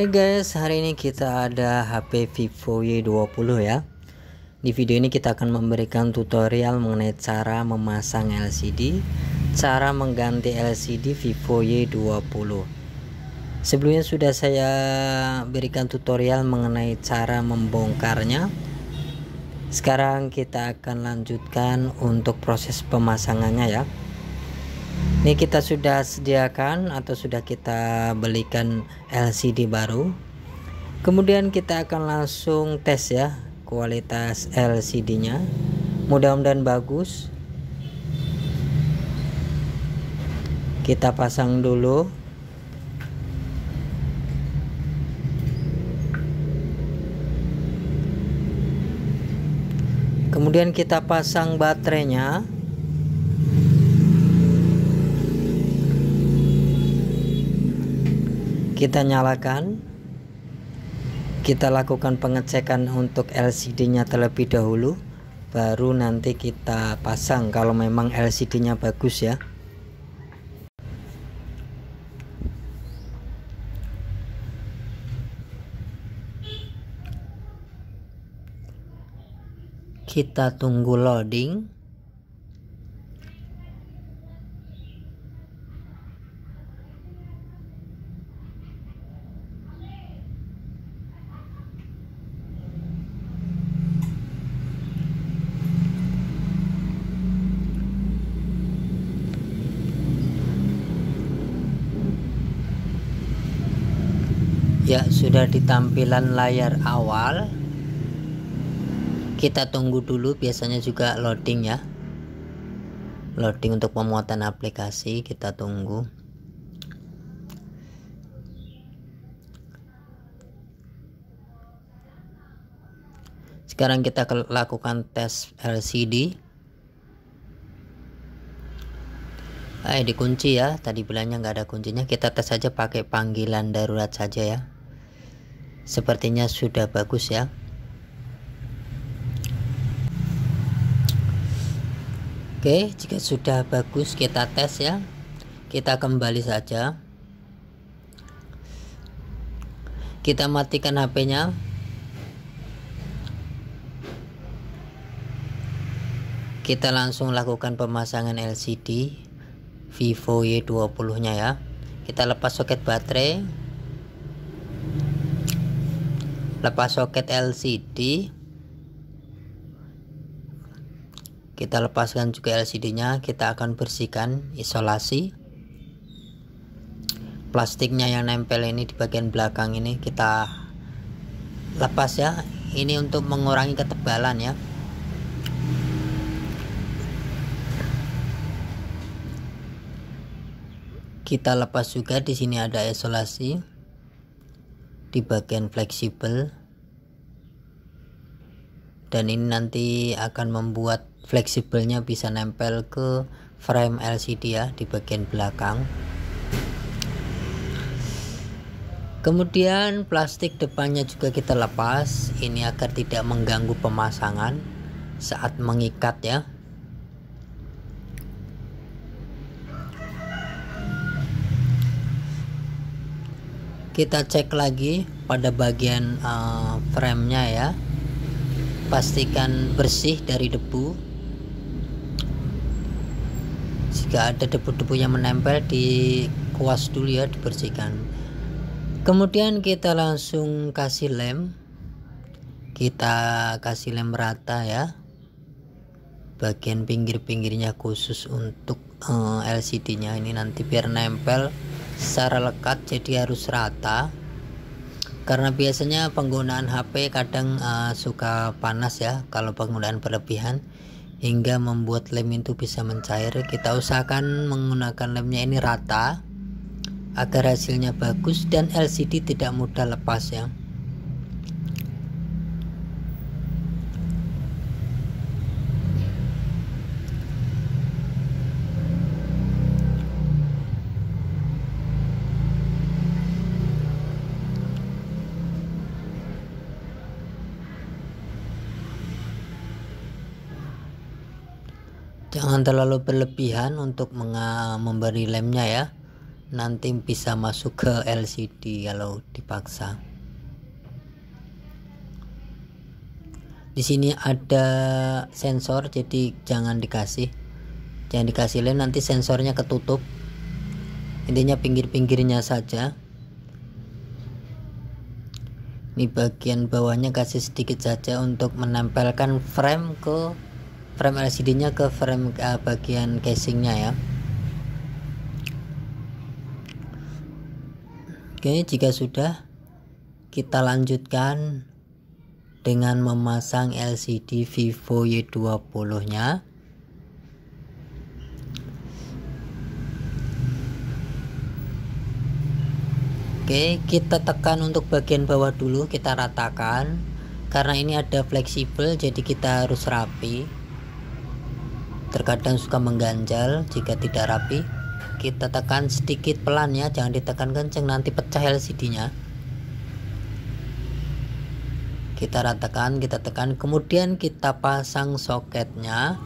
Hai guys, hari ini kita ada HP Vivo Y20 ya. Di video ini kita akan memberikan tutorial mengenai cara memasang LCD, cara mengganti LCD Vivo Y20. Sebelumnya sudah saya berikan tutorial mengenai cara membongkarnya. Sekarang kita akan lanjutkan untuk proses pemasangannya ya. Ini kita sudah sediakan atau sudah kita belikan LCD baru. Kemudian kita akan langsung tes ya kualitas LCD-nya. Mudah-mudahan bagus. Kita pasang dulu. Kemudian kita pasang baterainya. Kita nyalakan, kita lakukan pengecekan untuk LCD-nya terlebih dahulu, baru nanti kita pasang kalau memang LCD-nya bagus ya. Kita tunggu loading. Ya, sudah di tampilan layar awal. Kita tunggu dulu, biasanya juga loading ya. Loading untuk pemuatan aplikasi, kita tunggu. Sekarang kita lakukan tes LCD. Dikunci ya, tadi bilangnya nggak ada kuncinya. Kita tes saja pakai panggilan darurat saja ya. Sepertinya sudah bagus ya. Oke, jika sudah bagus kita tes ya. Kita kembali saja. Kita matikan HP-nya. Kita langsung lakukan pemasangan LCD Vivo Y20 nya ya. Kita lepas soket baterai, lepas soket LCD, kita lepaskan juga LCD nya. Kita akan bersihkan, isolasi plastiknya yang nempel ini di bagian belakang ini, kita lepas ya. Ini untuk mengurangi ketebalan ya. Kita lepas juga, di sini ada isolasi di bagian fleksibel, dan ini nanti akan membuat fleksibelnya bisa nempel ke frame LCD ya di bagian belakang. Kemudian plastik depannya juga kita lepas, ini agar tidak mengganggu pemasangan saat mengikat ya. Kita cek lagi pada bagian frame-nya ya. Pastikan bersih dari debu. Jika ada debu-debu yang menempel, dikuas dulu ya, dibersihkan. Kemudian kita langsung kasih lem. Kita kasih lem rata ya. Bagian pinggir-pinggirnya khusus untuk LCD-nya ini nanti biar nempel secara lekat, jadi harus rata. Karena biasanya penggunaan HP kadang suka panas ya kalau penggunaan berlebihan, hingga membuat lem itu bisa mencair. Kita usahakan menggunakan lemnya ini rata agar hasilnya bagus dan LCD tidak mudah lepas ya. Jangan terlalu berlebihan untuk memberi lemnya ya. nanti bisa masuk ke LCD kalau dipaksa. Di sini ada sensor, jadi jangan dikasih lem, nanti sensornya ketutup. Intinya pinggir-pinggirnya saja. Ini bagian bawahnya kasih sedikit saja untuk menempelkan frame LCD-nya ke frame bagian casingnya ya. Oke, jika sudah, kita lanjutkan dengan memasang LCD Vivo Y20 nya. Oke, kita tekan untuk bagian bawah dulu, kita ratakan karena ini ada fleksibel, jadi kita harus rapi. Terkadang suka mengganjal jika tidak rapi. Kita tekan sedikit pelan ya, jangan ditekan kenceng, nanti pecah LCD-nya. Kita ratakan, kita tekan, kemudian kita pasang soketnya.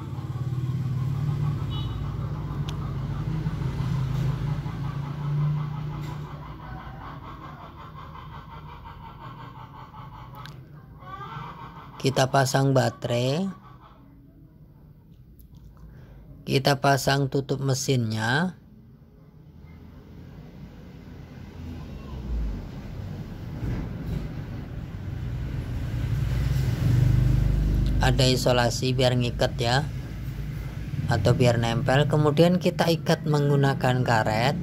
Kita pasang baterai. Kita pasang tutup mesinnya. Ada isolasi biar ngikat ya, atau biar nempel. Kemudian kita ikat menggunakan karet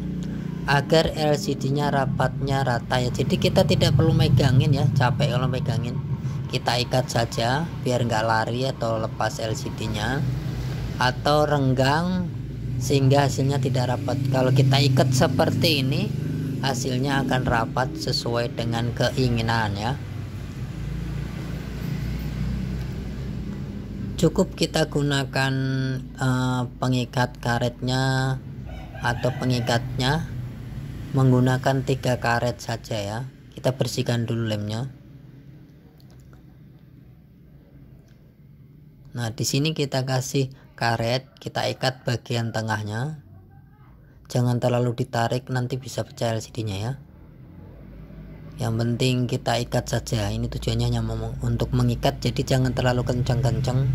agar LCD-nya rapatnya rata ya. Jadi kita tidak perlu megangin ya, capek kalau megangin. Kita ikat saja biar nggak lari atau lepas LCD-nya, atau renggang sehingga hasilnya tidak rapat. Kalau kita ikat seperti ini, hasilnya akan rapat sesuai dengan keinginan ya. Cukup kita gunakan pengikat karetnya atau pengikatnya menggunakan 3 karet saja ya. Kita bersihkan dulu lemnya. Nah, di sini kita kasih karet, kita ikat bagian tengahnya. Jangan terlalu ditarik, nanti bisa pecah LCD-nya ya. Yang penting kita ikat saja. Ini tujuannya hanya untuk mengikat, jadi jangan terlalu kencang-kencang.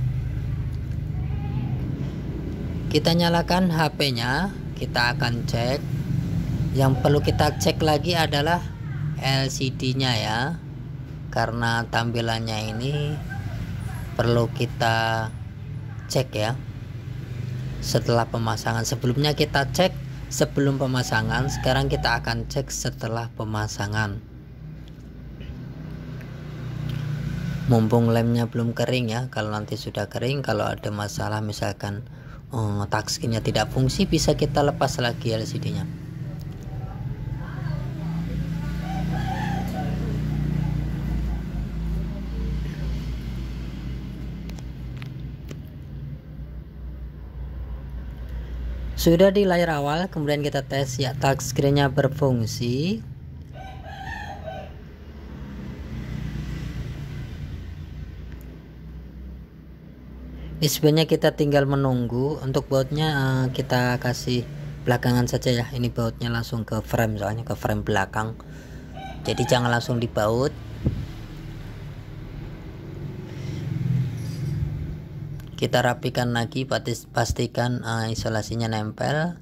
Kita nyalakan HP-nya, kita akan cek. Yang perlu kita cek lagi adalah LCD-nya ya, karena tampilannya ini perlu kita cek ya setelah pemasangan. Sebelumnya kita cek sebelum pemasangan, sekarang kita akan cek setelah pemasangan. Mumpung lemnya belum kering ya, kalau nanti sudah kering, kalau ada masalah misalkan touchscreen-nya tidak fungsi, bisa kita lepas lagi LCD-nya. Sudah di layar awal, kemudian kita tes ya touchscreen-nya berfungsi. Ini sebenarnya kita tinggal menunggu. Untuk bautnya kita kasih belakangan saja ya. Ini bautnya langsung ke frame, soalnya ke frame belakang, jadi jangan langsung dibaut. Kita rapikan lagi, pastikan isolasinya nempel.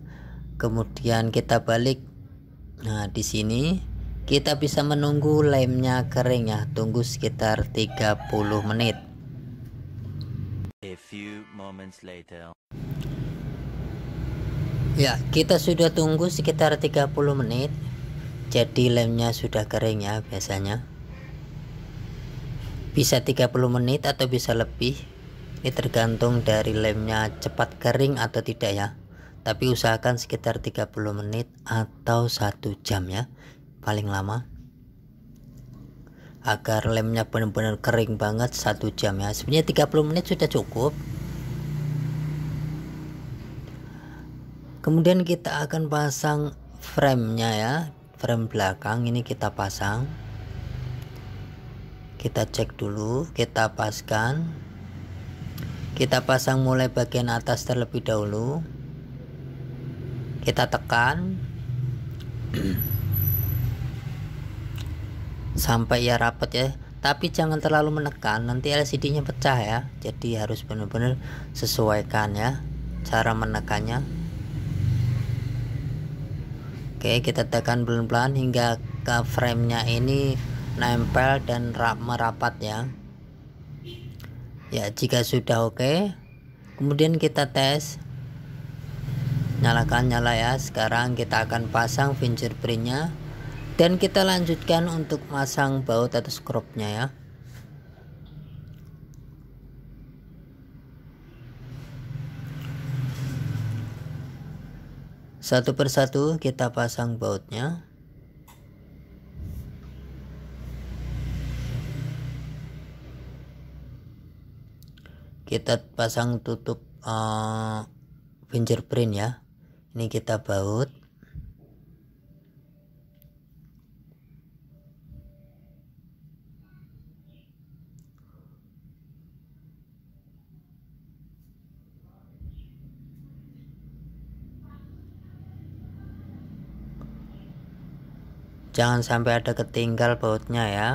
Kemudian kita balik. Nah, di sini kita bisa menunggu lemnya kering ya. Tunggu sekitar 30 menit. A few moments later. Ya, kita sudah tunggu sekitar 30 menit. Jadi lemnya sudah kering ya, biasanya bisa 30 menit atau bisa lebih. Ini tergantung dari lemnya cepat kering atau tidak ya. Tapi usahakan sekitar 30 menit atau 1 jam ya, paling lama, agar lemnya benar-benar kering banget. 1 jam ya, sebenarnya 30 menit sudah cukup. Kemudian kita akan pasang frame-nya ya, frame belakang ini kita pasang. Kita cek dulu, kita paskan. Kita pasang mulai bagian atas terlebih dahulu. Kita tekan, sampai ya rapat ya, tapi jangan terlalu menekan, nanti LCD nya pecah ya. Jadi harus benar-benar sesuaikan ya cara menekannya. Oke, kita tekan pelan-pelan hingga ke frame-nya ini nempel dan merapat ya. Ya, jika sudah oke, kemudian kita tes. Nyalakan nyala ya. Sekarang kita akan pasang fingerprintnya dan kita lanjutkan untuk masang baut atau skropnya ya. Satu persatu kita pasang bautnya. Kita pasang tutup fingerprint ya. Ini kita baut. Jangan sampai ada ketinggal bautnya ya.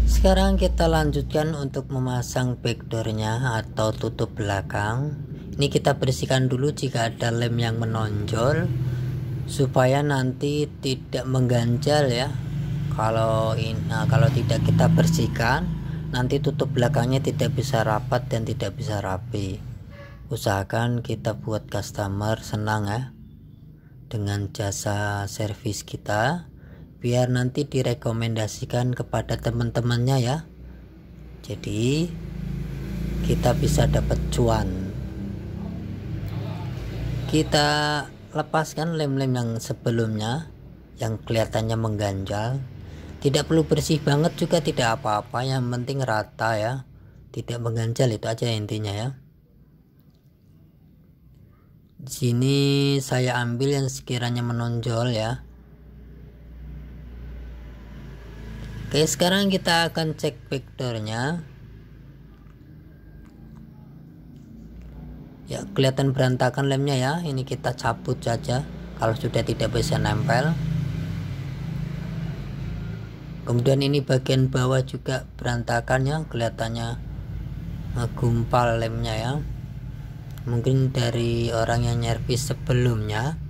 Sekarang kita lanjutkan untuk memasang backdoornya atau tutup belakang. Ini kita bersihkan dulu jika ada lem yang menonjol supaya nanti tidak mengganjal ya. Kalau tidak kita bersihkan, nanti tutup belakangnya tidak bisa rapat dan tidak bisa rapi. Usahakan kita buat customer senang ya dengan jasa servis kita, biar nanti direkomendasikan kepada teman-temannya ya. Jadi kita bisa dapat cuan. Kita lepaskan lem-lem yang sebelumnya yang kelihatannya mengganjal. Tidak perlu bersih banget juga, tidak apa-apa, yang penting rata ya, tidak mengganjal, itu aja intinya ya. Di sini saya ambil yang sekiranya menonjol ya. Oke, sekarang kita akan cek backdoornya. Ya, kelihatan berantakan lemnya ya. Ini kita cabut saja kalau sudah tidak bisa nempel. Kemudian ini bagian bawah juga berantakan ya, kelihatannya gumpal lemnya ya. Mungkin dari orang yang nyervis sebelumnya.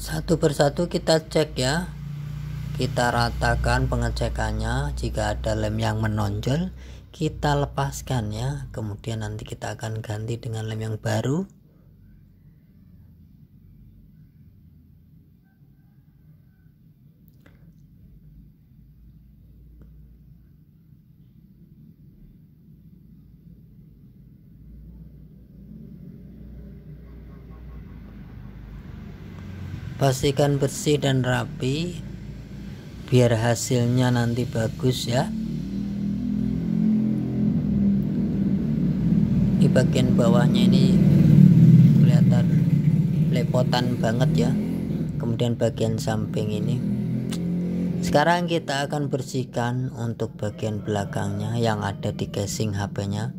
Satu persatu kita cek ya, kita ratakan pengecekannya. Jika ada lem yang menonjol kita lepaskan ya, kemudian nanti kita akan ganti dengan lem yang baru. Pastikan bersih dan rapi biar hasilnya nanti bagus ya. Di bagian bawahnya ini kelihatan lepotan banget ya. Kemudian bagian samping ini. Sekarang kita akan bersihkan untuk bagian belakangnya yang ada di casing HP-nya.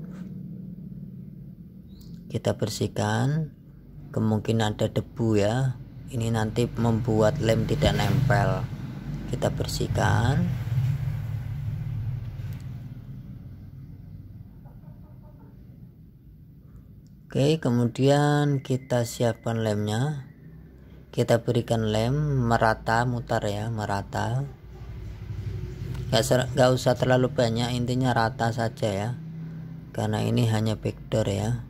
Kita bersihkan, kemungkinan ada debu ya. Ini nanti membuat lem tidak nempel. Kita bersihkan. Oke, kemudian kita siapkan lemnya. Kita berikan lem merata, mutar ya, merata. Gak usah terlalu banyak, intinya rata saja ya. Karena ini hanya backdoor ya.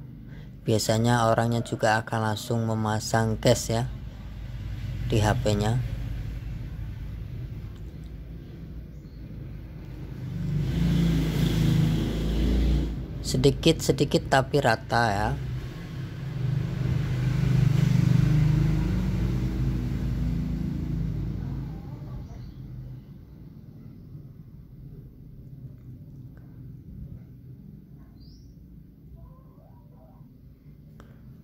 Biasanya orangnya juga akan langsung memasang case ya di HP-nya. sedikit tapi rata ya.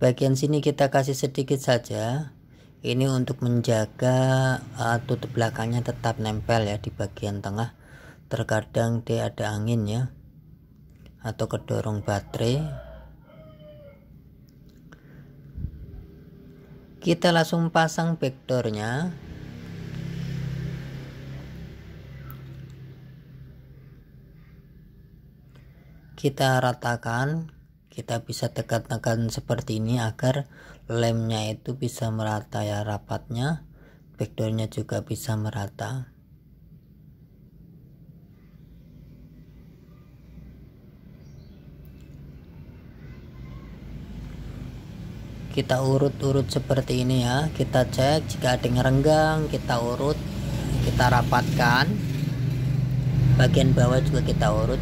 Bagian sini kita kasih sedikit saja. Ini untuk menjaga tutup belakangnya tetap nempel ya di bagian tengah. Terkadang dia ada angin ya, atau kedorong baterai. Kita langsung pasang backdoornya. Kita ratakan. Kita bisa tekan-tekan seperti ini agar lemnya itu bisa merata ya, rapatnya. Backdoornya juga bisa merata. Kita urut-urut seperti ini ya. Kita cek jika ada yang renggang, kita urut, kita rapatkan. Bagian bawah juga kita urut.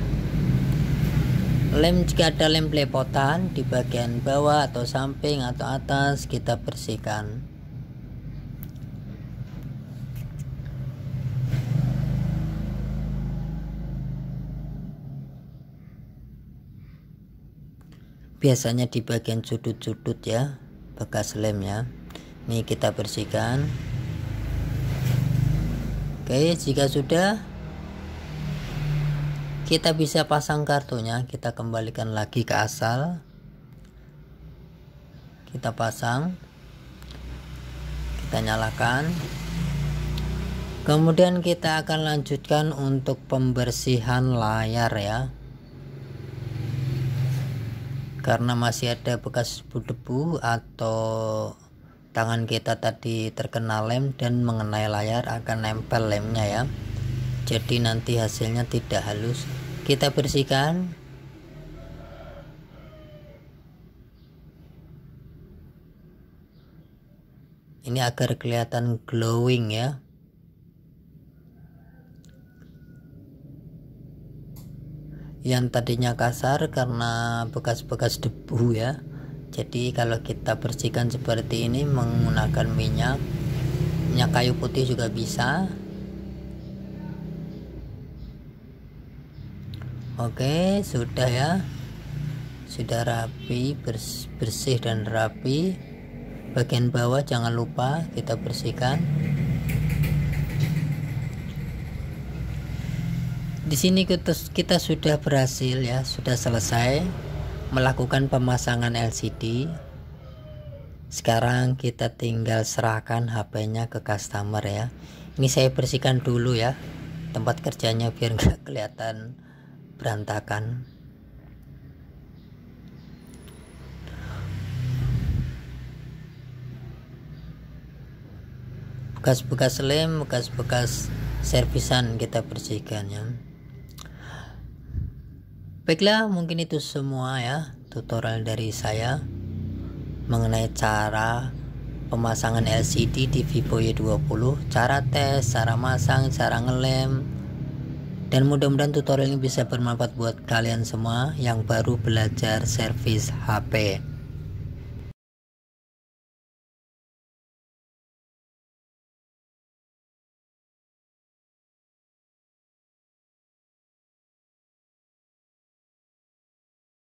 Lem, jika ada lem belepotan di bagian bawah atau samping atau atas, kita bersihkan. Biasanya di bagian sudut-sudut ya, bekas lem ya. Ini kita bersihkan. Oke, jika sudah, kita bisa pasang kartunya. Kita kembalikan lagi ke asal. Kita pasang. Kita nyalakan. Kemudian kita akan lanjutkan untuk pembersihan layar ya. Karena masih ada bekas debu atau tangan kita tadi terkena lem dan mengenai layar, akan nempel lemnya ya. Jadi nanti hasilnya tidak halus. Kita bersihkan. Ini agar kelihatan glowing ya. Yang tadinya kasar karena bekas-bekas debu ya. Jadi kalau kita bersihkan seperti ini menggunakan minyak kayu putih juga bisa. Oke, sudah ya. Sudah rapi, bersih dan rapi. Bagian bawah jangan lupa kita bersihkan. Di sini kita sudah berhasil ya, sudah selesai melakukan pemasangan LCD. Sekarang kita tinggal serahkan HP-nya ke customer ya. Ini saya bersihkan dulu ya tempat kerjanya biar nggak kelihatan berantakan. Bekas-bekas lem, bekas-bekas servisan kita bersihkan ya. Baiklah, mungkin itu semua ya tutorial dari saya mengenai cara pemasangan LCD di Vivo Y20, cara tes, cara masang, cara ngelem. Dan mudah-mudahan tutorial ini bisa bermanfaat buat kalian semua yang baru belajar servis HP.